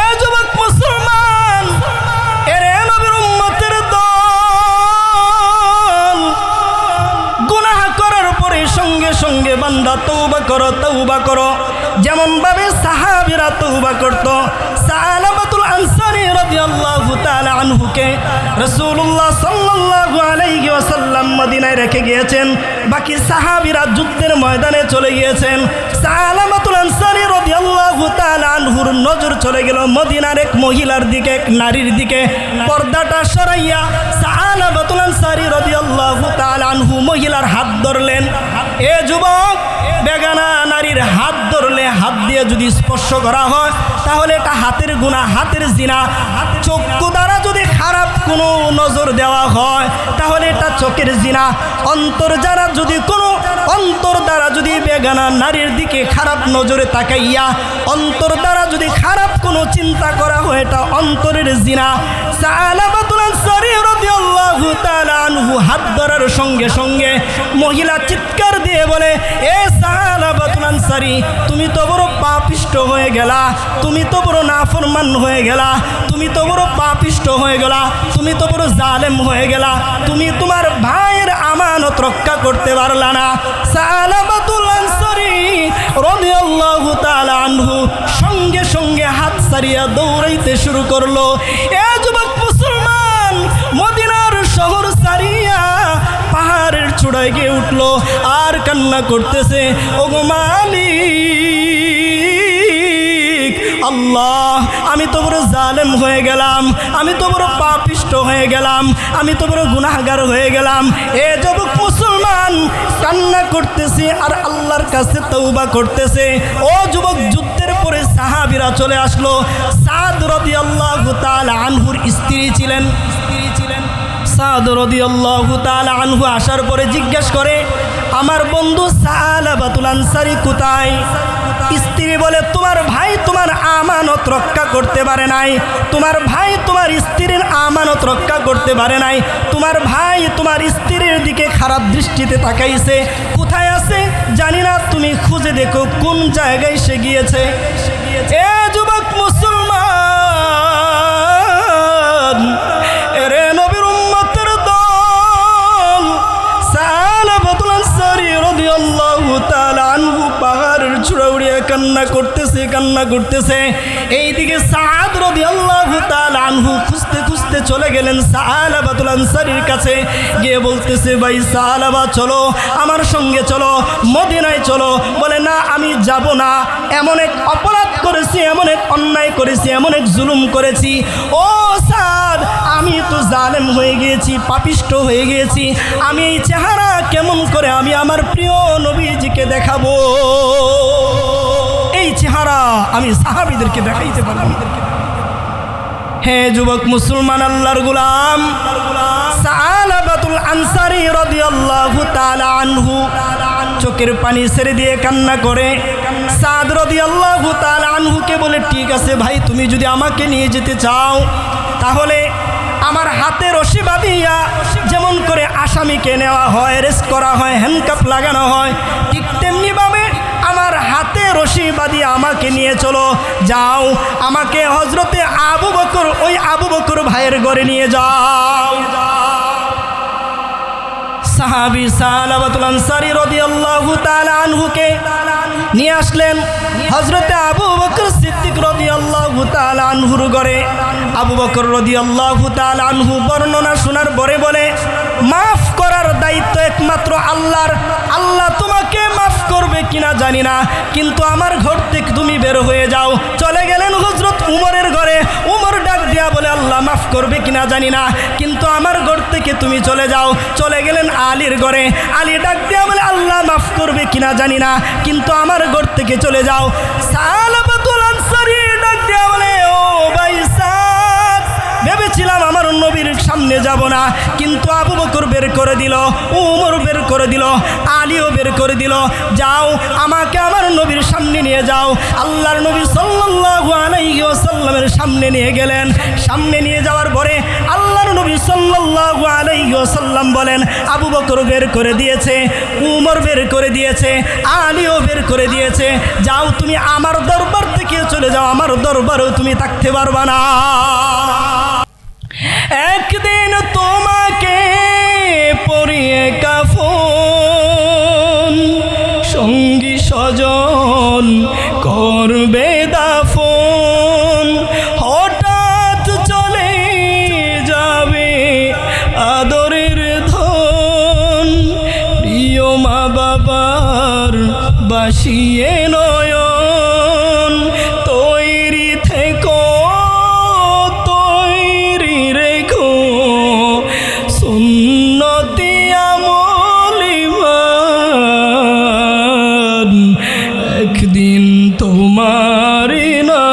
এ যুবক মুসলমান, এরে নবীর উম্মতের দল, গুনাহ করার পরে সঙ্গে সঙ্গে বান্দা তওবা করো, যেমন ভাবে সাহাবীরা তওবা করত। সালাবাতুল আনসারী রাদিয়াল্লাহু তাআলা আনহুকে রাসূলুল্লাহ সাল্লাল্লাহু আলাইহি ওয়াসাল্লাম মদিনায় রেখে গিয়েছেন, বাকি সাহাবীরা যুদ্ধের ময়দানে চলে গিয়েছেন। সালাবাতুল আনসারী রাদিয়াল্লাহু তাআলা আনহুর নজর চলে গেল মদিনার এক মহিলার দিকে, এক নারীর দিকে। পর্দাটা সরাইয়া সালাবাতুল আনসারী রাদিয়াল্লাহু তাআলা আনহু মহিলার হাত ধরলেন। এ যুবক, বেগানা নারীর হাত ধরলে, হাত দিয়ে যদি স্পর্শ করা হয় তাহলে এটা হাতের গুনাহ, হাতের জিনা। চক্ষু দ্বারা যদি খারাপ কোনো নজর দেওয়া হয় তাহলে এটা চোখের জিনা। অন্তর দ্বারা যদি বেগানা নারীর দিকে খারাপ নজরে তাকাইয়া অন্তর দ্বারা যদি খারাপ কোনো চিন্তা করা হয় এটা অন্তরের জিনা। সালাবাতুল আনসারী রাদিয়াল্লাহু তাআলা আনহু হাত ধরার সঙ্গে সঙ্গে মহিলা চিৎকার দিয়ে বলে, এ সালাবাতুল আনসারী, তুমি তো বড় পাপিষ্ট হয়ে গেলা, তুমি তো বড় নাফরমান হয়ে গেলা, তুমি তো বড় পাপিষ্ট হয়ে গেলা, তুমি তো বড় জালেম হয়ে গেলা, তুমি তোমার ভাইয়ের আমানত রক্ষা করতে পারলা না। সালাবাতুল আনসারী রাদিয়াল্লাহু তাআলা আনহু সঙ্গে সঙ্গে হাত ছাড়িয়া দৌড়াইতে শুরু করলো। এ যুবক মুসলমান, মদিনার শহর ছাড়িয়া পাহাড়ের চূড়ায় গিয়ে উঠলো আর কান্না করতেছে, ওগো মালিক আল্লাহ, আমি তো বড় জালেম হয়ে গেলাম, আমি তো বড় পাপিষ্ট হয়ে গেলাম, আমি তো বড় গুনাহগার হয়ে গেলাম। এ যুবক মুসলমান কান্না করতেছে আর আল্লাহর কাছে তওবা করতেছে। ও যুবক, যুদ্ধের পরে সাহাবীরা চলে আসলো। সাদ রাদিয়াল্লাহু তাআলা আনহুর স্ত্রী ছিলেন। সাদ রাদিয়াল্লাহু তাআলা আনহু আসার পরে জিজ্ঞেস করে, আমার বন্ধু সালাবাতুল আনসারী কোথায়? স্ত্রী বলে, তোমার ভাই তোমার আমানত রক্ষা করতে পারে নাই, তোমার ভাই তোমার স্ত্রীর আমানত রক্ষা করতে পারে নাই, তোমার ভাই তোমার স্ত্রীর দিকে খারাপ দৃষ্টিতে তাকাইছে, কোথায় আছে জানি না, তুমি খুঁজে দেখো কোন জায়গায় সে গিয়েছে। এ যুবক মুসলমান, এরে নবীর উম্মতের দল, সালাবাতুল আনসারী রাদিয়াল্লাহু তাআলা আনহু পাহাড়ের চূড়া উড়িয়ে কান্না করতেছে। এইদিকে সাদ রাদিয়াল্লাহু তাআলা আনহু খুঁজতে খুঁজতে চলে গেলেন সালাবাতুল আনসারীর কাছে, গিয়ে বলতেছে, ভাই সালাবা, চলো আমার সঙ্গে চলো, মদিনায় চলো। বলে, না আমি যাব না, এমন এক অপরাধ করেছি, এমন এক অন্যায় করেছি, এমন এক জুলুম করেছি। ও সাদ, আমি তো জালেম হয়ে গিয়েছি, পাপিষ্ট হয়ে গিয়েছি, আমি এই চেহারা কেমন করে আমি আমার প্রিয় নবীজিকে দেখাবো? এই চেহারা আমি সাহাবীদেরকে দেখাইতে পারবো। হে যুবক মুসলমান, আল্লাহর গোলাম সালাবাতুল আনসারী রাদিয়াল্লাহু তাআলা আনহু চোখের পানি ছেড়ে দিয়ে কান্না করে। সাদ রাদিয়াল্লাহু তাআলা আনহুকে বলে, ঠিক আছে ভাই, তুমি যদি আমাকে নিয়ে যেতে চাও তাহলে আমার হাতে রশি বাঁধিয়া যেমন করে আসামিকে নেওয়া হয়, রেস্ট করা হয়, হ্যান্ডকাপ লাগানো হয়, ঠিক তেমনি ভাবে আমার হাতে রশি বাঁধিয়ে আমাকে নিয়ে চলো, যাও আমাকে হযরতে আবু বকর, ওই আবু বকর ভাইয়ের ঘরে নিয়ে যাও। সাহাবী সালাবাতুল আনসারী রাদিয়াল্লাহু তাআলা আনহুকে নিয়ে আসলেন হযরতে আবু বকর সিদ্দিক রাদিয়াল্লাহু তাআলা আনহুর ঘরে। আবু বকর রাদিয়াল্লাহু তাআলা আনহু বর্ণনা শোনার পরে বলে, মাফ করার দায়িত্ব একমাত্র আল্লাহর, আল্লাহ তোমাকে মাফ করবে কিনা জানি না, কিন্তু আমার ঘর থেকে তুমি বের হয়ে যাও। চলে গেলেন হযরত উমরের ঘরে। উমর ডাক দিয়া বলে, আল্লাহ মাফ করবে কিনা জানি না, কিন্তু আমার ঘর থেকে তুমি চলে যাও। চলে গেলেন আলীর ঘরে। আলী ডাক দিয়া বলে, আল্লাহ মাফ করবে কিনা জানি না, কিন্তু আমার ঘর থেকে চলে যাও। সালাবাতুল আনসারী ডাক দিয়া বলে, ও ভাই সাদ, ভেবেছিলাম আমার নবীর সামনে যাব না, কিন্তু আবু বকর বের করে দিল, উমর বের করে দিল, আলীও বের করে দিল, যাও আমাকে আমার নবীর সামনে নিয়ে যাও। আল্লাহর নবী সাল্লাল্লাহু আলাইহি ওয়াসাল্লামের সামনে নিয়ে গেলেন। সামনে নিয়ে যাওয়ার পরে আল্লাহর নবী সাল্লাল্লাহু আলাইহি ওয়াসাল্লাম বলেন, আবু বকর বের করে দিয়েছে, উমর বের করে দিয়েছে, আলীও বের করে দিয়েছে, যাও তুমি আমার দরবার থেকে চলে যাও, আমার দরবারেও তুমি থাকতে পারবা না। একদিন তোমাকে পরিয়ে কাফন, সঙ্গী স্বজন করবে দাফন, হঠাৎ চলে যাবে আদরের ধন, প্রিয় মা বাবার বাসিয়ে নয়ন, তৈরি থেকো তৈরি রেখো সুন্নতি আমলিমান, একদিন তোমার নাম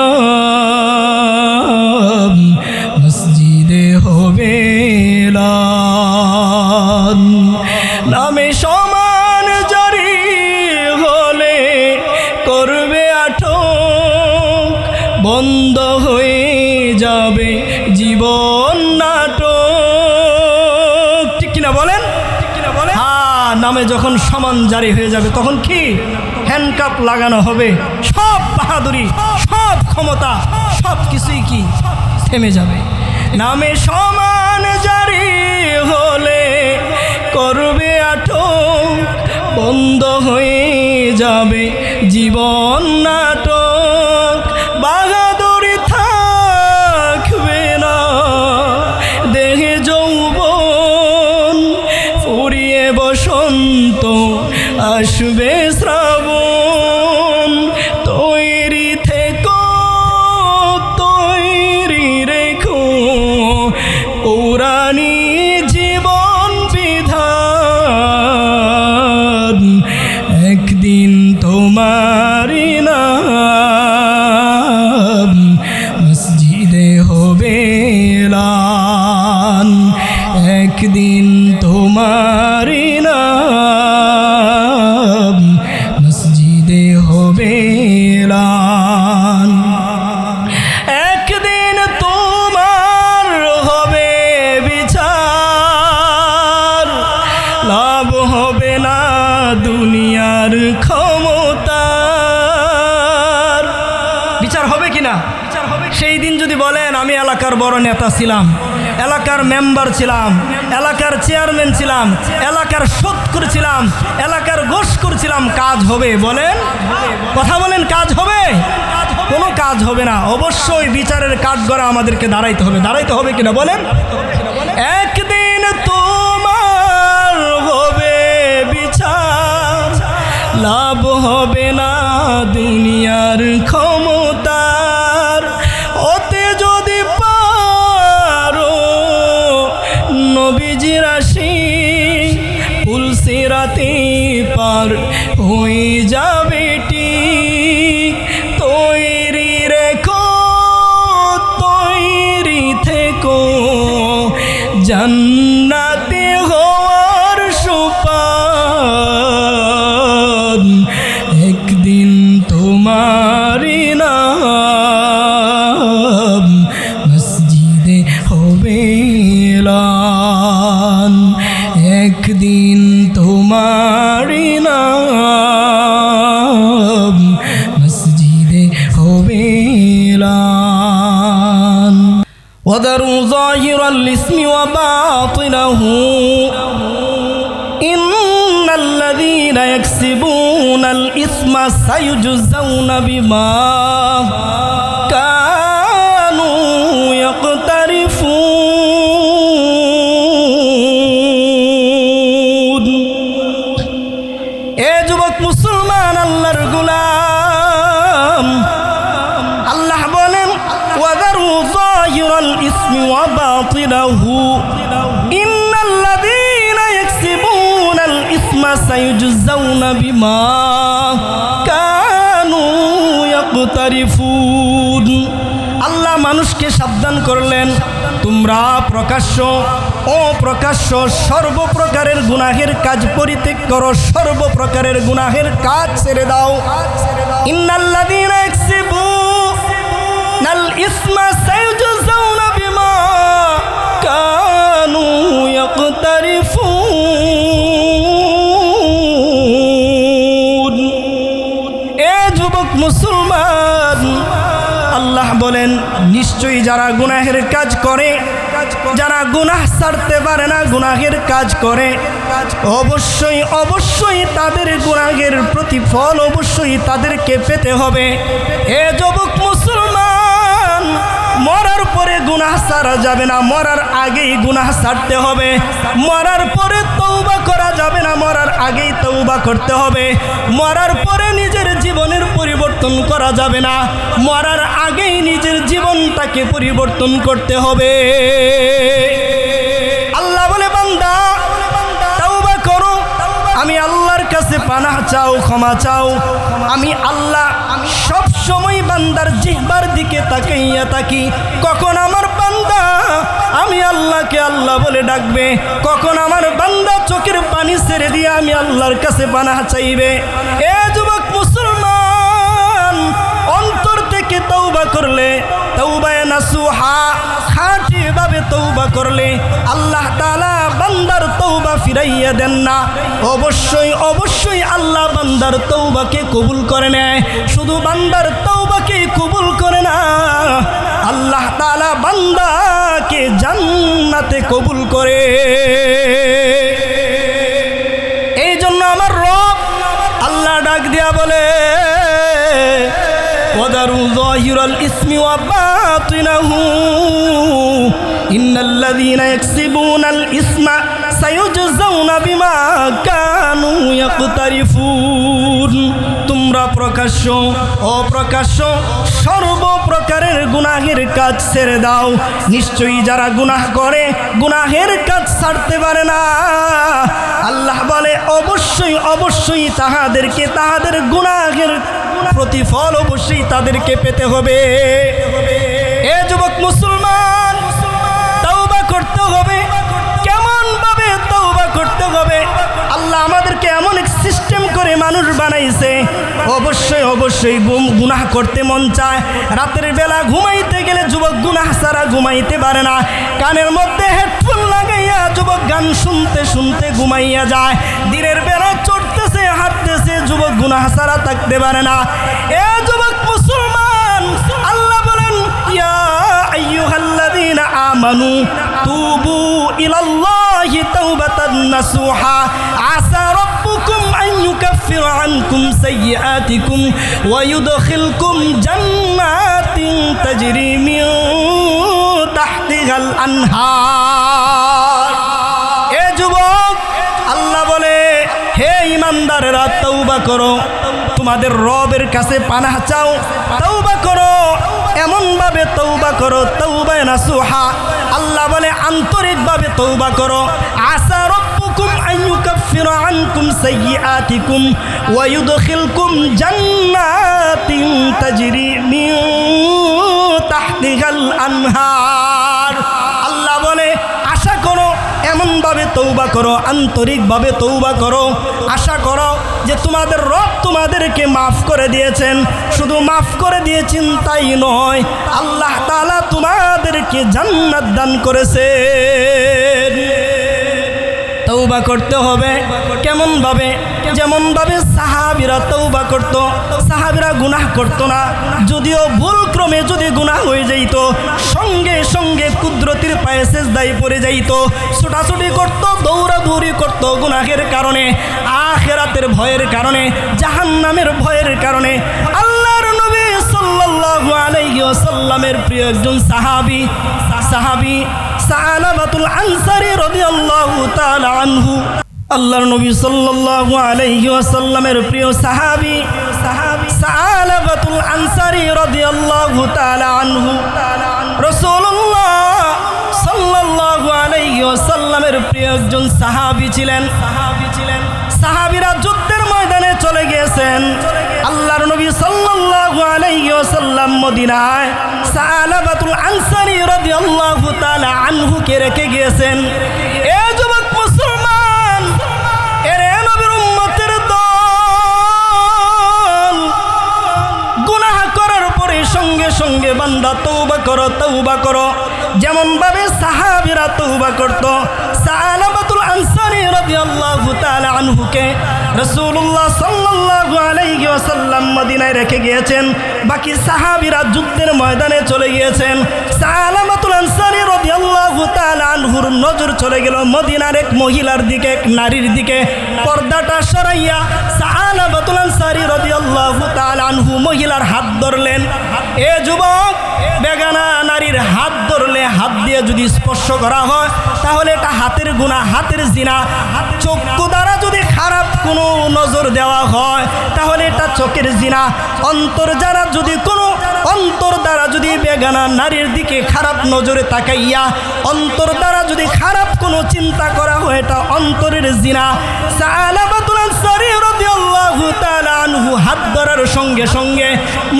মসজিদে হবে এলান, নামে সমান জারি হলে করবে আটক, বন্ধ হয়ে যাবে জীবন নাটক। ঠিক কিনা বলেন? হ্যাঁ, নামে যখন সমান জারি হয়ে যাবে তখন কি হ্যান্ডকাপ লাগানো হবে, সব বাহাদুরি সব ক্ষমতা সব কিছুই কি থেমে যাবে। নামে সমান জারি হলে করবে আটক, বন্ধ হয়ে যাবে জীবন নাটক, বাহাদুরি থাকবে না দেহে যৌবন, ফুরিয়ে বসন্ত আসবে শ্রাবণ, তৈরি থেকো তৈরি রেখো পুরানি জীবন বিধান, একদিন তোমারি নাম মসজিদে হবে এলান, একদিন তোমারি নাম মসজিদে হবে এলান, একদিন তোমার হবে বিচার, লাভ হবে না দুনিয়ার ক্ষমতার। বিচার হবে কিনা? সেই দিন যদি বলেন আমি এলাকার বড় নেতা ছিলাম, এলাকার মেম্বার ছিলাম, এলাকার চেয়ারম্যান ছিলাম, এলাকার সৎকুর ছিলাম, এলাকার গোশকুর ছিলাম, কাজ হবে? বলেন, কথা বলেন, কাজ হবে? কোনো কাজ হবে না। অবশ্যই বিচারের কাঠগড়া আমাদেরকে দাঁড়াইতে হবে। দাঁড়াইতে হবে কিনা বলেন? একদিন তোমার হবে বিচার, লাভ হবে না দুনিয়ার ক্ষমতার, ওতে যদি পারো নবীজির আশিক পুলসিরাতে পার হয়ে যাবে ঠিক, তৈরি রেখো তৈরি থেকো জান্নাতে হওয়ার সুপান, একদিন তোমারি নাম মসজিদে হবে এলান, একদিন তোমারি নাম মসজিদে হবে এলান। وذروا ظاهر الاسم وباطنه إن الذين يكسبون الإثم سيجزون بما كانوا يقترفون। এ যুবক মুসলমান, আল্লাহর গোলাম, আল্লাহ বলেন ওয়াদারু যাহিরাল ইসমি ওয়া বাতিনাহু ইন্নাল্লাযীনা ইয়াকসিবুনাল ইসমা সায়ুজজাউনা বিমা কানু ইয়াকতারিফুন। আল্লাহ মানুষকে সাবধান করলেন, তোমরা প্রকাশ্য অপ্রকাশ্য সর্বপ্রকারের গুনাহের কাজ পরিত্যাগ করো, সর্বপ্রকারের গুনাহের কাজ ছেড়ে দাও। ইন্নাল্লাযীনা ইয়াকসিবুনাল ইসমা সায়ুজজাউনা বিমা নিশ্চয়ই যারা গুনাহের কাজ করে, যারা গুনাহ ছাড়তে পারে না, গুনাহের কাজ করে, অবশ্যই অবশ্যই তাদের গুনাহের প্রতিফল অবশ্যই তাদেরকে পেতে হবে। এ যুবক মুসলমান, মরার পরে গুনাহ ছাড়া যাবে না, মরার আগেই গুনাহ ছাড়তে হবে। মরার পরে তওবা করা যাবে না, মরার আগেই তওবা করতে হবে। মরার পরে নিজের জীবনের পরিবর্তন করা যাবে না, মরার আগেই নিজের জীবনটাকে পরিবর্তন করতে হবে। আল্লাহ বলে, বান্দা তওবা করো, আমি আল্লাহর কাছে পানাহ চাও, ক্ষমা চাও। আমি আল্লাহ সব সময় বান্দার জিহ্বার দিকে তাকাইয়া থাকি। কখন আমার বান্দা আমি আল্লাহকে আল্লাহ বলে ডাকবে, কখন আমার বান্দা চোখের পানি ছেড়ে দিয়ে আমি আল্লাহর কাছে পানাহ চাইবে। এ যুবক মুসলমান, অন্তর থেকে তওবা করলে, তওবায়ে নাসুহা, খাঁটিভাবে তওবা করলে আল্লাহ তাআলা বান্দার তওবা ফিরাইয়া দেন না। অবশ্যই অবশ্যই আল্লাহ বান্দার তওবাকে কবুল করে নেয়। শুধু বান্দার তওবাকে কবুল করে না, আল্লাহ তাআলা বান্দাকে জান্নাতে কবুল করে। এই জন্য আমার রব আল্লাহ ডাক দিয়া বলে, ওয়াদারু যাহিরাল ইসমি ওয়া বাতিনাহু ইন্নাল্লাযীনা ইয়াকসিবুনাল ইসমা সায়ুজজাউনা বিমা কানু ইয়াকতারিফুন। তোমরা প্রকাশ্য অপ্রকাশ্য সর্বপ্রকারের গুনাহের কাজ ছেড়ে দাও। নিশ্চয়ই যারা গুনাহ করে, গুনাহের কাজ ছাড়তে পারে না, আল্লাহ বলে অবশ্যই অবশ্যই তাহাদেরকে তাহাদের গুনাহের প্রতিফল অবশ্যই তাদেরকে পেতে হবে। এ যুবক মুসলমান, তওবা করতে হবে। কেমন ভাবে তওবা করতে হবে? আল্লাহ আমাদেরকে এমন এক সিস্টেম করে মানুষ বানাইছে, অবশ্যই অবশ্যই গুনাহ করতে মন চায়। রাতের বেলা ঘুমাইতে গেলে যুবক গুনাহ ছাড়া ঘুমাইতে পারে না। কানের মধ্যে হেডফোন লাগাইয়া যুবক গান শুনতে শুনতে ঘুমাইয়া যায়। দিনের বেলা চড়তেছে হাঁটতেছে, যুবক গুনাহ ছাড়া থাকতে পারে না। এ যুবক মুসলমান, আল্লাহ বলেন, ইয়া আইয়ুহাল্লাযীনা আমানু তুবু ইলাল্লাহি তাওবাতান নাসুহা আসা রাব্বুকুম আন ইউকাফিরা আনকুম সাইয়্যাতিকুম ওয়া ইউদখিলকুম জান্নাতিন তাজরি মিন তাহতিহাল আনহার। এ যুবক, আল্লাহ বলে, হে ঈমানদারেরা, তওবা করো, তোমাদের রবের কাছে পানাহ চাও, তওবা করো, এমনভাবে তওবা করো, তওবায়ে নাসুহা। আল্লাহ বলে আন্তরিকভাবে তওবা করো। আসা রাব্বুকুম আন ইউকাফিরা আনকুম সাইয়্যাতিকুম ওয়া ইউদখিলকুম জান্নাতিন তাজরি মিন তাহতিহাল আনহার। আল্লাহ বলে আশা করো, এমনভাবে তওবা করো, আন্তরিকভাবে তওবা করো, আশা করো যে তোমাদের রব তোমাদেরকে মাফ করে দিয়েছেন। শুধু মাফ করে দিয়েছেন তাই নয়, আল্লাহ তাআলা তোমাদেরকে জান্নাত দান করেছেন। তওবা করতে হবে কেমন ভাবে? যেমন ভাবে সাহাবীরা তওবা করত। সাহাবীরা গুনাহ করত না, যদিও ভুলক্রমে যদি গুনাহ হয়ে যাইত সঙ্গে সঙ্গে কুদরতির পায়ে সিজদায় পড়ে যাইত, ছোটাছুটি করত, দৌড়াদৌড়ি করত গুনাহের কারণে, আখিরাতের ভয়ের কারণে, জাহান্নামের ভয়ের কারণে। আল্লাহর নবী সাল্লাল্লাহু আলাইহি ওয়াসাল্লামের প্রিয় একজন সাহাবী সালাবাতুল আনসারী রাদিয়াল্লাহু তাআলা আনহু, আল্লাহর নবী সাল্লাল্লাহু আলাইহি ওয়াসাল্লামের প্রিয় সাহাবী সালাবাতুল আনসারী রাদিয়াল্লাহু তাআলা আনহু, রাসূলুল্লাহ সাল্লাল্লাহু আলাইহি ওয়াসাল্লামের প্রিয় একজন সাহাবী ছিলেন। সাহাবীরা যুদ্ধের ময়দানে চলে গিয়েছেন। আল্লাহর নবী সাল্লাল্লাহু আলাইহি ওয়াসাল্লাম মদিনায় সালাবাতুল আনসারী রাদিয়াল্লাহু তাআলা আনহুকে রেখে গিয়েছেন। এ যুবক মুসলমান, এরে নবীর উম্মতের দল, গুনাহ করার পরে সঙ্গে সঙ্গে বান্দা তওবা করো, যেমন ভাবে সাহাবীরা তওবা করত। সালাবাতুল সালাবাতুল আনসারী রাদিয়াল্লাহু তাআলা আনহুকে রাসূলুল্লাহ সাল্লাল্লাহু আলাইহি ওয়াসাল্লাম মদিনায় রেখে গিয়েছেন। বাকি সাহাবীরা যুদ্ধের ময়দানে চলে গিয়েছেন। সালাবাতুল আনসারী রাদিয়াল্লাহু তাআলা আনহুর নজর চলে গেল মদিনার এক মহিলার দিকে, এক নারীর দিকে। পর্দাটা সরাইয়া সালাবাতুল আনসারী রাদিয়াল্লাহু তাআলা আনহু মহিলার হাত ধরলেন। এ যুবক, বেগানা নারীর হাত ধরলে হাত দিয়ে যদি স্পর্শ করা হয় তাহলে এটা হাতের গুনাহ, হাতের জিনা। চক্ষু দ্বারা যদি খারাপ কোনো নজর দেওয়া হয় তাহলে এটা চোখের জিনা। অন্তর দ্বারা যদি বেগানা নারীর দিকে খারাপ নজরে তাকাইয়া অন্তর দ্বারা যদি খারাপ কোনো চিন্তা করা হয় এটা অন্তরের জিনা। সালাবাতুল আনসারী রাদিয়াল্লাহু তাআলা আনহু হাত ধরার সঙ্গে সঙ্গে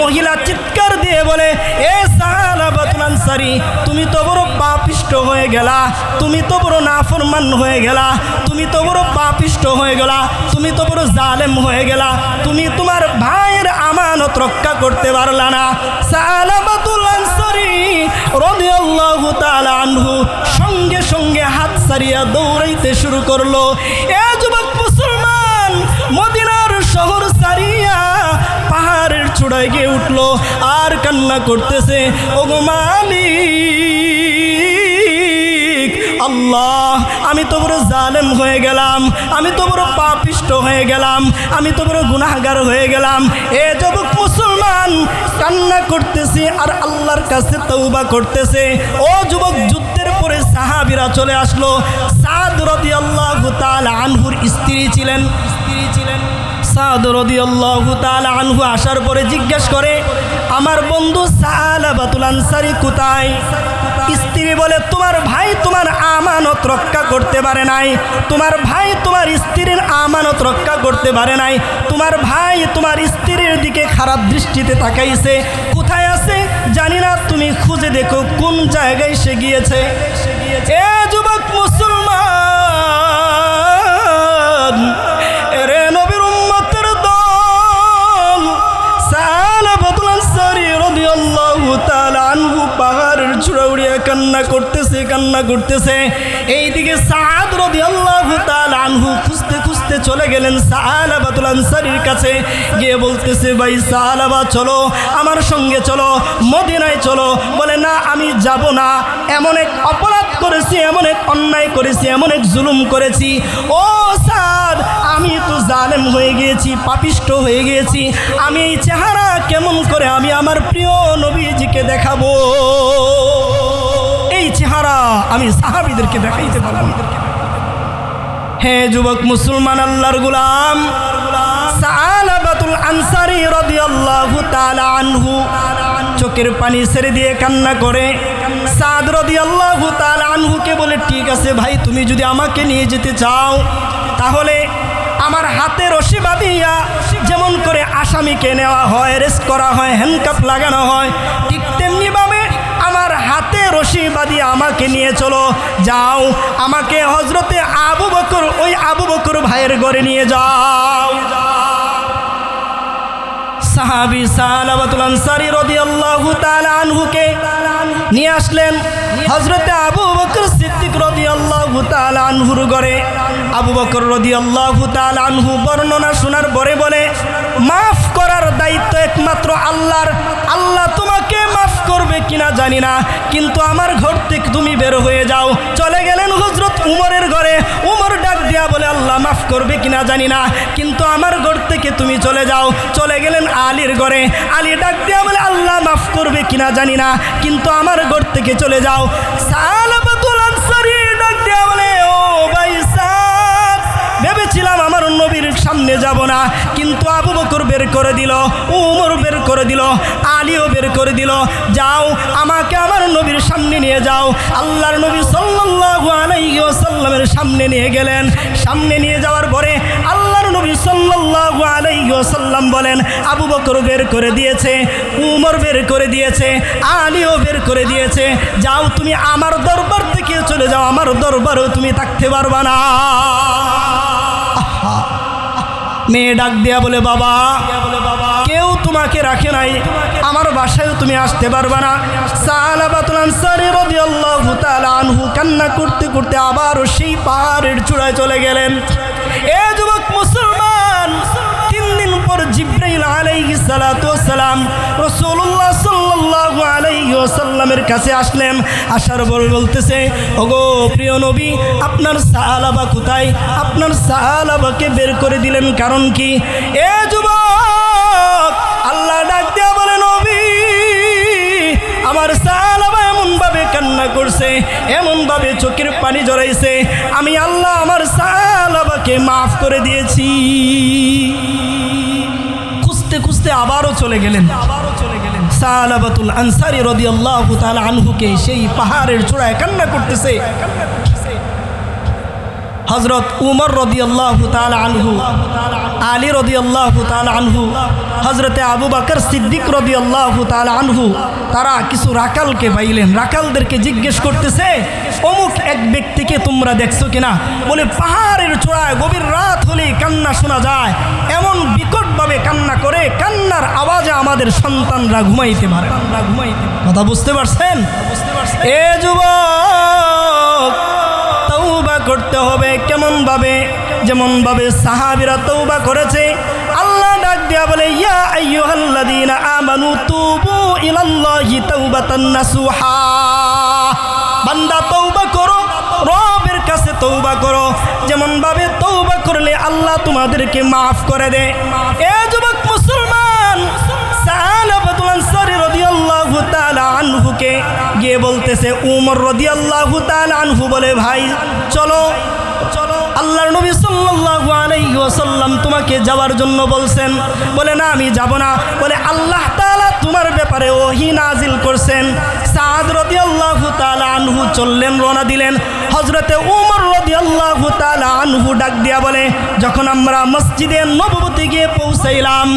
মহিলা চিৎকার দিয়ে বলে, এ সালাবাতুল আনসারী, তুমি তো বড় পাপিষ্ট হয়ে গেলা, তুমি তো বড় নাফরমান হয়ে গেলা, তুমি তো বড় পাপিষ্ট হয়ে গেলা, তুমি তো বড় জালেম হয়ে গেলা, তুমি তোমার ভাইয়ের আমানত রক্ষা করতে পারলা না। সালাবাতুল আনসারী রাদিয়াল্লাহু তাআলা আনহু সঙ্গে সঙ্গে হাত ছাড়িয়া দৌড়াইতে শুরু করলো। এ যুবক মুসলমান মদিনার শহর ছাড়িয়া পাহাড়ের চূড়ায় গিয়ে উঠলো আর কান্না করতেছে, ওগো মালিক আল্লাহ, আমি তো বড় জালেম হয়ে গেলাম, আমি তো বড় পাপিষ্ট হয়ে গেলাম, আমি তো বড় গুনাহগার হয়ে গেলাম। এ যুবক মুসলমান কান্না করতেছে আর আল্লাহর কাছে তওবা করতেছে। ও যুবক, যুদ্ধের পরে সাহাবীরা চলে আসলো। সাদ রাদিয়াল্লাহু তাআলা আনহুর স্ত্রী ছিলেন। সাদ রাদিয়াল্লাহু তাআলা আনহু আসার পরে জিজ্ঞেস করে, আমার বন্ধু সালাবাতুল আনসারী কোথায়? স্ত্রী বলে, তোমার ভাই তোমার আমানত রক্ষা করতে পারে নাই, তোমার ভাই তোমার স্ত্রীর আমানত রক্ষা করতে পারে নাই, তোমার ভাই তোমার স্ত্রীর দিকে খারাপ দৃষ্টিতে তাকাইছে, কোথায় আছে জানি না, তুমি খুঁজে দেখো কোন জায়গায় সে গিয়েছে। এ যুবক মুসলমান, এরে নবীর উম্মতের দল, সালাবাতুল আনসারী রাদিয়াল্লাহু তাআলা আনহু পাহাড়ের চূড়া উড়িয়া কান্না করতেছে। এইদিকে সাদ রাদিয়াল্লাহু তাআলা আনহু খুঁজতে খুঁজতে চলে গেলেন সালাবাতুল আনসারীর কাছে, গিয়ে বলতেছে, ভাই সালাবা চলো, আমার সঙ্গে চলো, মদিনায় চলো। বলে, না আমি যাব না, এমন এক অপরাধ করেছি, এমন এক অন্যায় করেছি, এমন এক জুলুম করেছি। ও সাদ, আমি তো জালেম হয়ে গিয়েছি, পাপিষ্ট হয়ে গিয়েছি, আমি এই চেহারা কেমন করে আমি আমার প্রিয় নবীজিকে দেখাবো? এই চেহারা আমি সাহাবীদেরকে দেখাইতে পারবো না। হে যুবক মুসলমান, আল্লাহর গোলাম সালাবাতুল আনসারী রাদিয়াল্লাহু তাআলা আনহু চোখের পানি ছেড়ে দিয়ে কান্না করে। সাদ রাদিয়াল্লাহু তাআলা আনহুকে বলে, ঠিক আছে ভাই, তুমি যদি আমাকে নিয়ে যেতে চাও তাহলে আমার হাতে রশি বাঁধিয়া যেমন করে আসামিকে নেওয়া হয়, অ্যারেস্ট করা হয়, হ্যান্ডকাপ লাগানো হয়, ঠিক তেমনিভাবে আমার হাতে রশি বাঁধিয়ে আমাকে নিয়ে চলো, যাও আমাকে হযরতে আবু বকর, ওই আবু বকর ভাইয়ের ঘরে নিয়ে যাও। সাহাবী সালাবাতুল আনসারী রাদিয়াল্লাহু তাআলা আনহুকে নিয়ে আসলেন হযরতে আবু বকর সিদ্দিক রাদিয়াল্লাহু তাআলা আনহুর ঘরে। আবু বকর রাদিয়াল্লাহু তাআলা আনহু বর্ণনা শোনার পরে বলে, মাফ করার দায়িত্ব একমাত্র আল্লাহর, আল্লাহ তোমাকে মাফ করবে কিনা জানি না, কিন্তু আমার ঘর থেকে তুমি বের হয়ে যাও। চলে গেলেন হযরত উমরের ঘরে। উমর ডাক দিয়া বলে, আল্লাহ মাফ করবে কিনা জানি না, কিন্তু আমার ঘর থেকে তুমি চলে যাও। চলে গেলেন আলীর ঘরে। আলী ডাক দিয়া বলে, আল্লাহ মাফ করবে কিনা জানি না, কিন্তু আমার ঘর থেকে চলে যাও। সালাবাতুল আনসারী ডাক দিয়া বলে, ও ভাই সাদ, ভেবেছিলাম আমার নবীর সামনে যাব না, কিন্তু আবু বকর বের করে দিল, উমর বের করে দিল, আলীও বের করে দিল, যাও আমাকে আমার নবীর সামনে নিয়ে যাও। আল্লাহর নবী সাল্লাল্লাহু আলাইহি ওয়াসাল্লামের সামনে নিয়ে গেলেন। সামনে নিয়ে যাওয়ার পরে আল্লাহর নবী সাল্লাল্লাহু আলাইহি ওয়াসাল্লাম বলেন, আবু বকর বের করে দিয়েছে, উমর বের করে দিয়েছে, আলীও বের করে দিয়েছে, যাও তুমি আমার দরবার থেকে চলে যাও, আমার দরবারেও তুমি থাকতে পারবা না। মেয়ে ডাক দিয়া বলে, বাবা কেউ তোমাকে রাখে নাই, আমার বাসায়ও তুমি আসতে পারবা না। সালাবাতুল আনসারী রাদিয়াল্লাহু তাআলা আনহু কান্না করতে করতে আবারও সেই পাহাড়ের চূড়ায় চলে গেলেন। এ যুবক মুসলমান, 3 দিন পর জিবরাইল আলাইহিস সালাতু ওয়াস সালাম রাসূলুল্লাহ সাল্লাল্লাহু আলাইহি ওয়াসাল্লামের কাছে আসলেন। আসার পর বলতেছে, ওগো প্রিয় নবী, আপনার সাহাবা কোথায়? আপনার সাহাবাকে বের করে দিলেন কারণ কি? এ যুবক, আল্লাহ ডাক দিয়া বলে, নবী আমার সাহাবা এমনভাবে কান্না করছে, এমনভাবে চোখের পানি জড়াইছে, আমি আল্লাহ আমার সাহাবাকে মাফ করে দিয়েছি। খুঁজতে খুঁজতে আবারও চলে গেলেন। সালাবাতুল আনসারী রাদিয়াল্লাহু তাআলা আনহুকে সেই পাহাড়ের চূড়ায় কান্না করতেছে। হযরত উমর রাদিয়াল্লাহু তাআলা আনহু, আলী রাদিয়াল্লাহু তাআলা আনহু, হযরতে আবু বকর সিদ্দিক রাদিয়াল্লাহু তাআলা আনহু, তারা কিছু রাকালকে পাইলেন। রাকালদেরকে জিজ্ঞেস করতেছে, অমুক এক ব্যক্তিকে তোমরা দেখছো কিনা? বলে, পাহাড়ের চূড়ায় গভীর রাত হলেই কান্না শোনা যায়, এমন বিকটভাবে কান্না করে, কান্নার আওয়াজে আমাদের সন্তানরা ঘুমাইতে পারে। কথা বুঝতে পারছেন? এ যুবক, তওবা করতে হবে। কেমন ভাবে? যেমন ভাবে সাহাবীরা তওবা করেছে। আল্লাহ ডাক দিয়া বলে, ইয়া আইয়ুহাল্লাযীনা আমানু তুবু ইলাল্লাহি তাওবাতান নাসুহা। বান্দা তওবা করো, রবের কাছে তওবা করো। যেমন ভাবে তওবা করলে আল্লাহ তোমাদেরকে মাফ করে দেয়। এ যুবক মুসলমান, সালাবাতুল আনসারী রাদিয়াল্লাহু তাআলা আনহুকে গিয়ে বলতেছে, উমর রাদিয়াল্লাহু তাআলা আনহু বলে, ভাই চলো চলো, আল্লাহর নবী সাল্লাল্লাহু আলাইহি ওয়াসাল্লাম তোমাকে যাওয়ার জন্য বলছেন। বলে, না আমি যাব না। বলে, আল্লাহ তাআলা তোমার ব্যাপারে ওহী নাজিল করছেন। সাদ রাদিয়াল্লাহু তাআলা আনহু চললেন, রওনা দিলেন। হযরতে উমর রাদিয়াল্লাহু তাআলা আনহু ডাক দিয়া বলে, যখন আমরা মসজিদে নববীতে গিয়ে পৌঁছাইলাম,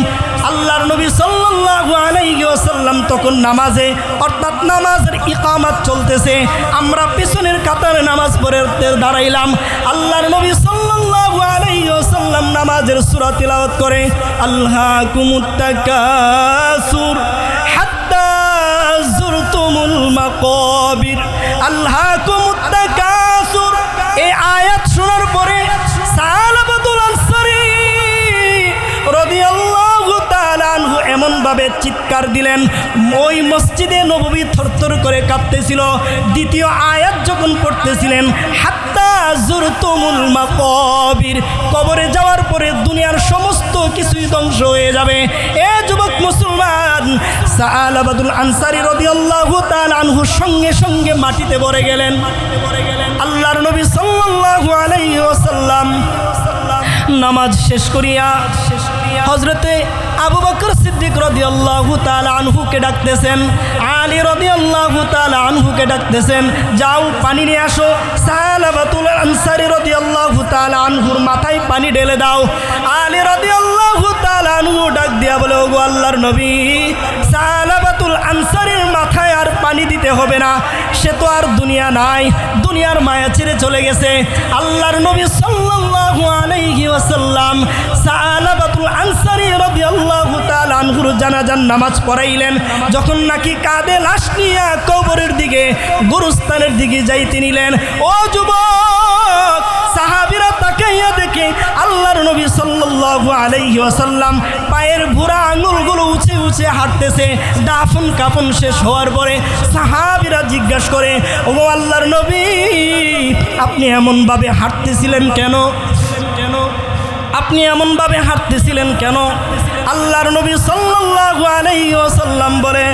আল্লাহর নবী সাল্লাল্লাহু আলাইহি ওয়াসাল্লাম তখন নামাজে, অর্থাৎ নামাজের ইকামত চলতেছে। আমরা পিছনের কাতারে নামাজ পড়ে দাঁড়াইলাম। আল্লাহর নবী সাল্লাল্লাহু আলাইহি ওয়াসাল্লাম নামাজের সূরা তিলাওয়াত করে, আল্লাকুমুত তাকাসুর হাত্তা যুরতুমুল মাকাবির। আল্লাকুমুত তাকাসুর, এই আয়াত শোনার পরে সালাবাতুল আনসারী রাদিয়াল্লাহু তাআলা আনহু এমনভাবে চিৎকার দিলেন, ওই মসজিদে নববী থরথর করে কাঁপতেছিল। দ্বিতীয় আয়াত যখন পড়তেছিলেন, হাত্তা যুরতুমুল মাকাবির, কবরে যাওয়ার পরে দুনিয়ার সমস্ত কিছুই ধ্বংস হয়ে যাবে। এ যুবক মুসলমান, সালাবাতুল আনসারী রাদিয়াল্লাহু তাআলা আনহু সঙ্গে সঙ্গে মাটিতে পড়ে গেলেন। আল্লাহর নবী সাল্লাল্লাহু আলাইহি ওয়াসাল্লাম নামাজ শেষ করিয়া হযরতে আবু বকর সিদ্দিক রাদিয়াল্লাহু তাআলা আনহুকে ডাকতেছেন, আলী রাদিয়াল্লাহু তাআলা আনহুকে ডাকতেছেন, যাও পানি নিয়ে আসো। সালাবাতুল আনসারী রাদিয়াল্লাহু তাআলা আনহুর মাথায় পানি ঢেলে দাও। আলী রাদিয়াল্লাহু তাআলা আনহু ডাক দিয়া বলে, ওগো আল্লাহর নবী, সালাবাতুল আনসারীর মাথায় আর পানি দিতে হবে না, সে তো আর দুনিয়া নাই, দুনিয়ার মায়া ছেড়ে চলে গেছে। আল্লাহর নবী সাল্লাল্লাহু আলাইহি ওয়াসাল্লাম সালাবাতুল আনসারী রাদিয়াল্লাহু তাআলা আনহুর জানাজার নামাজ পড়াইলেন। যখন নাকি কাঁধে লাশ নিয়ে কবরের দিকে, গুরুস্থানের দিকে যাইতে নিলেন, ও যুবক সাহাবীরা তাকাইয়া দেখে আল্লাহর নবী সাল্লাল্লাহু আলাইহি ওয়াসাল্লাম পায়ের বুড়া আঙুলগুলো উঁচে উঁচে হাঁটতেছে। দাফন কাফন শেষ হওয়ার পরে সাহাবীরা জিজ্ঞাসা করে, ওগো আল্লাহর নবী, আপনি এমনভাবে হাঁটতেছিলেন কেন? আপনি এমনভাবে হাঁটতেছিলেন কেন? আল্লাহর নবী সাল্লাল্লাহু আলাইহি ওয়াসাল্লাম বলে,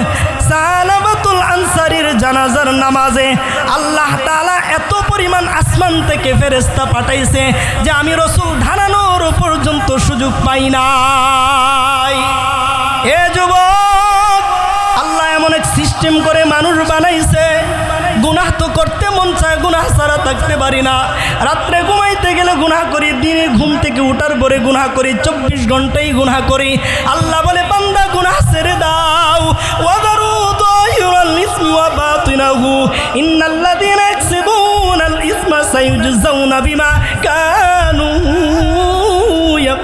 সালাবাতুল আনসারীর জানাজার নামাজে আল্লাহ তাআলা এত পরিমাণ আসমান থেকে ফেরেশতা পাঠাইছে যে আমি রাসূল দাঁড়ানোর পর্যন্ত সুযোগ পাই নাই। এ যুবক, আল্লাহ এমন এক সিস্টেম করে মানুষ বানাইছে, গুনাহ তো করতে মন চায়, গুনাহ ছাড়া থাকতে পারি না। রাত্রে ঘুমাইতে গেলে গুনাহ করি, দিনে ঘুম থেকে উঠার পরে গুনাহ করি, 24 ঘন্টাই গুনাহ করি। আল্লাহ বলে, বান্দা গুনাহ ছেড়ে দাও। ওয়াদারু যাহিরাল ইসমি ওয়া বাতিনাহু ইন্নাল্লাযীনা ইয়াকসিবুনাল ইসমা সায়ুজজাউনা বিমা কানু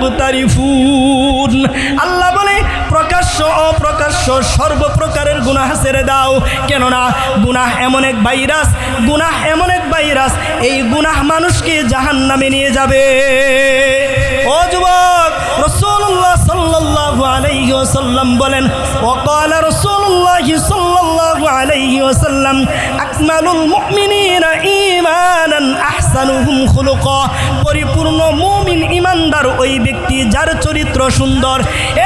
ইয়াকতারিফুন। আল্লাহ বলে প্রকাশ্য অপ্রকাশ্য সর্বপ্রকারের গুনাহ ছেড়ে দাও, কেননা গুনাহ এমন এক ভাইরাস, গুনাহ এমন এক ভাইরাস, এই গুনাহ মানুষকে জাহান্নামে নিয়ে যাবে। ও যুবক, রাসূলুল্লাহ সাল্লাল্লাহু আলাইহি ওয়াসাল্লাম বলেন, ওয়াকালা রাসূলুল্লাহ সাল্লাল্লাহু আলাইহি ওয়াসাল্লাম আকমালুল মুমিনিনা ঈমানান আহসানুহুম খুলুকা। পরিপূর্ণ মুমিন ইমানদার ওই ব্যক্তি যার চরিত্র সুন্দর।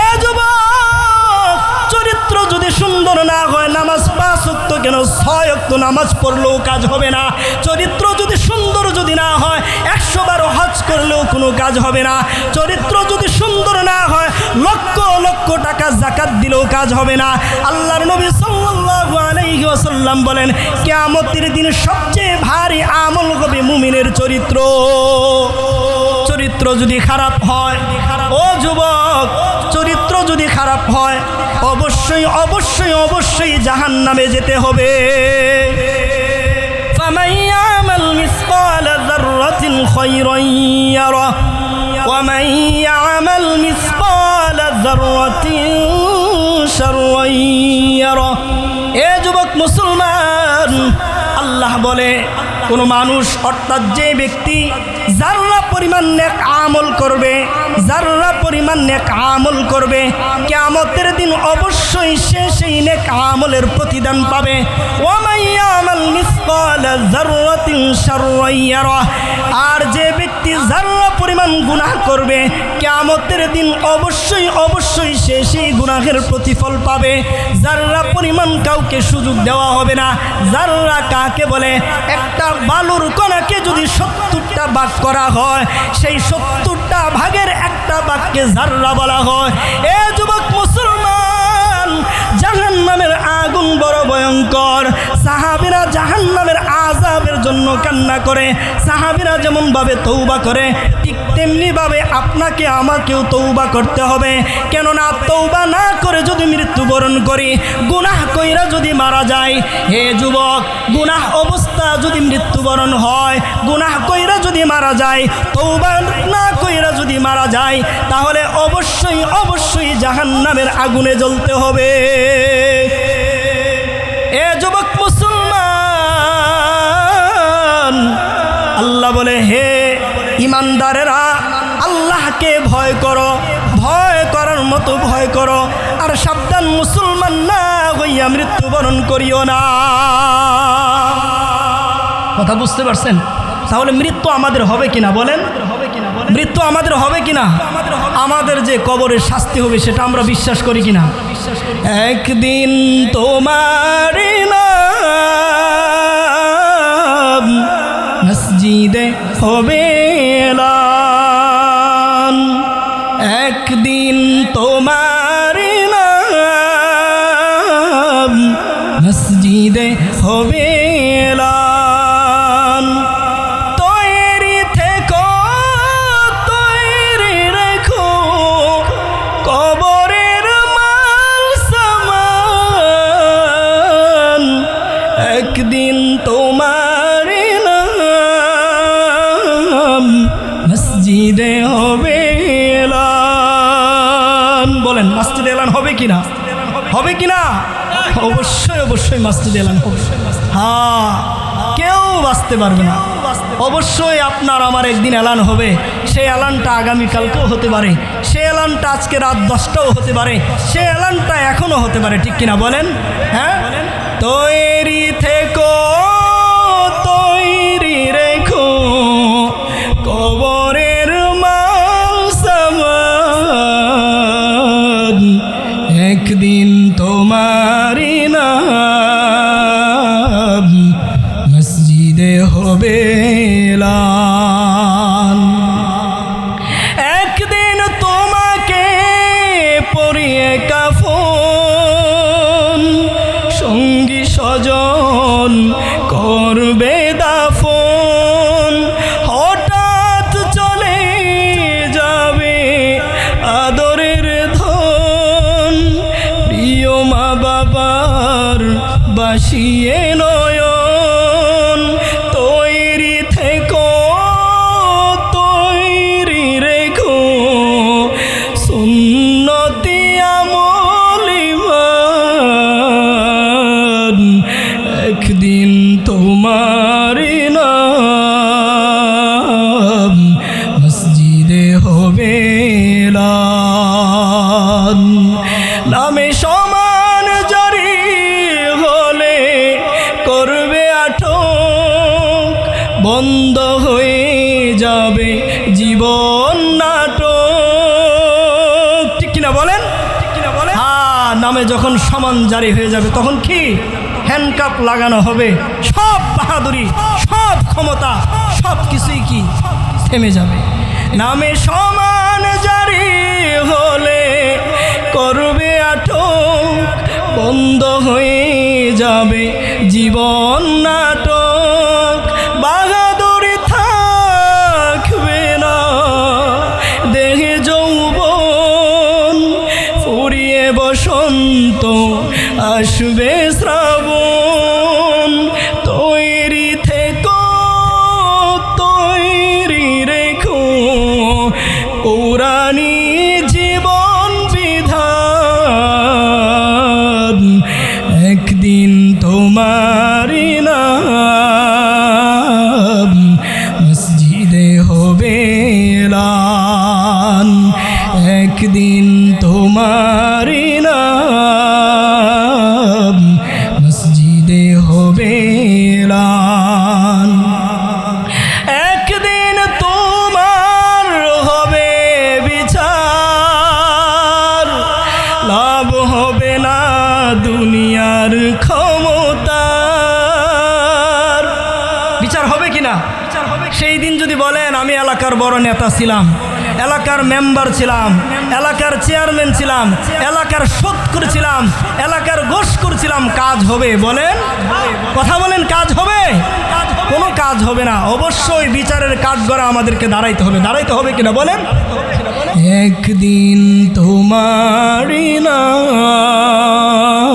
এ যুবক, চরিত্র যদি সুন্দর না হয়, নামাজ 5 ওয়াক্ত কেন 6 ওয়াক্ত নামাজ পড়লেও কাজ হবে না। চরিত্র যদি সুন্দর যদি না হয়, 100 বার হজ করলেও কোনো কাজ হবে না। চরিত্র যদি সুন্দর না হয়, লক্ষ লক্ষ টাকা যাকাত দিলেও কাজ হবে না। আল্লাহর নবী সাল্লাল্লাহু আলাইহি ওয়াসাল্লাম বলেন, কিয়ামতের দিন সবচেয়ে ভারী আমল হবে মুমিনের চরিত্র। চরিত্র যদি খারাপ হয়, ও যুবক, চরিত্র যদি খারাপ হয়, অবশ্যই অবশ্যই অবশ্যই জাহান্নামে যেতে হবে। ফামান ইয়ামাল মিসকালা যাররাতিন খায়রান ইয়ারা ওয়া মান ইয়ামাল মিসকালা যাররাতিন শাররান ইয়ারা। এ যুবক মুসলমান, আল্লাহ বলে কোন মানুষ, অর্থাৎ যে ব্যক্তি যারা পরিমাণ নেক আমল করবে, যারা পরিমাণ নেক আমল করবে, কিয়ামতের দিন অবশ্যই সে সেই নেক আমলের প্রতিদান পাবে। ওয়া মান ইয়ামাল মিসকালা যাররাতিন শাররান ইয়ারা। আর যে ব্যক্তি যারা পরিমাণ গুনাহ করবে, কিয়ামতের দিন অবশ্যই অবশ্যই সে সেই গুনাহের প্রতিফল পাবে। যারা পরিমাণ কাউকে সুযোগ দেওয়া হবে না। যারা কাকে বলে? একটা বালুর কণাকে যদি 70টা ভাগ করা হয়, সেই 70টা ভাগের একটা ভাগকে যাররা বলা হয়। এ যুবক মুসলমান, জাহান্নামের আগুন বড় ভয়ঙ্কর। সাহাবীরা জাহান্নামের আযাবের জন্য কান্না করে। সাহাবীরা যেমন ভাবে তওবা করে, ঠিক তেমনি ভাবে আপনাকে আমাকেও তওবা করতে হবে। কেননা তওবা না করে যদি মৃত্যুবরণ করি, গুনাহ কইরা যদি মারা যায়, হে যুবক, গুনাহ অবস্থা যদি মৃত্যুবরণ হয়, গুনাহ কইরা যদি মারা যায়, তওবা না কইরা যদি মারা যায়, তাহলে অবশ্যই অবশ্যই জাহান্নামের আগুনে জ্বলতে হবে। এ যুবক মুসলমান, আল্লাহ বলে, হে ইমানদারেরা, আল্লাহকে ভয় করো, ভয় করার মতো ভয় করো, আর সাবধান মুসলমান না হইয়া মৃত্যুবরণ করিও না। কথা বুঝতে পারছেন? তাহলে মৃত্যু আমাদের হবে কিনা বলেন? মৃত্যু আমাদের হবে কিনা? আমাদের যে কবরের শাস্তি হবে সেটা আমরা বিশ্বাস করি কিনা? একদিন তোমার নাম মসজিদে হবে এলান, একদিন তোমার নাম মসজিদে হবে এলান। তৈরি থেকো, তৈরি রেখো, কবরের মাল সামান, একদিন তোমার নাম মসজিদে হবে এলান। বলেন, মসজিদে এলান হবে কিনা? হবে কিনা? অবশ্যই অবশ্যই মসজিদে এলান হবে। হ্যাঁ, কেউ বাঁচতে পারবে না। অবশ্যই আপনার আমার একদিন এলান হবে। সেই এলানটা আগামীকালকেও হতে পারে, সেই এলানটা আজকে রাত 10টাও হতে পারে, সেই এলানটা এখনও হতে পারে। ঠিক কিনা বলেন? হ্যাঁ, তৈরি থেকো, তৈরি রেখো, কবরের মাল সামান, একদিন তোমারি নাম মসজিদে হবে এলান। একদিন তোমাকে পরিয়ে কাফন, সঙ্গী স্বজন করবে দাফন, হঠাৎ চলে যাবে আদরের ধন, প্রিয় মা বাবার বাসিয়ে নয়ন। তৈরি থেকো, তৈরি রেখো, একদিন তোমারি নাম মসজিদে হবে এলান। নামে সমান জারি হলে করবে আটক, বন্ধ হয়ে যাবে জীবন নাটক। ঠিক কিনা বলেন? হ্যাঁ, নামে যখন সমান জারি হয়ে যাবে তখন কি হ্যান্ডকাপ লাগানো হবে, সব বাহাদুরি, সব ক্ষমতা, সব কিছুই কি থেমে যাবে। নামে সমান জারি হলে করবে আটক, বন্ধ হয়ে যাবে জীবন নাটক। বাহাদুরি থাকবে না দেহে যৌবন, ফুরিয়ে বসন্ত আসবে শ্রাবণ। তৈরি থেকো, তৈরি রেখো পুরানি জীবন বিধান। একদিন তোমারি নাম মসজিদে হবে এলান। একদিন তোমারি নাম মসজিদে হবে এলান। একদিন তোমার হবে বিচার, লাভ হবে না দুনিয়ার ক্ষমতার। বিচার হবে কিনা? সেই দিন যদি বলেন আমি এলাকার বড় নেতা ছিলাম, এলাকার মেম্বার ছিলাম, এলাকার চেয়ারম্যান ছিলাম, এলাকার সৎকুর ছিলাম, এলাকার গোশকুর ছিলাম, কাজ হবে? বলেন, কথা বলেন, কাজ হবে? কোনো কাজ হবে না। অবশ্যই বিচারের কাঠগড়া আমাদেরকে দাঁড়াইতে হবে। দাঁড়াইতে হবে কিনা বলেন? একদিন তোমারি নাম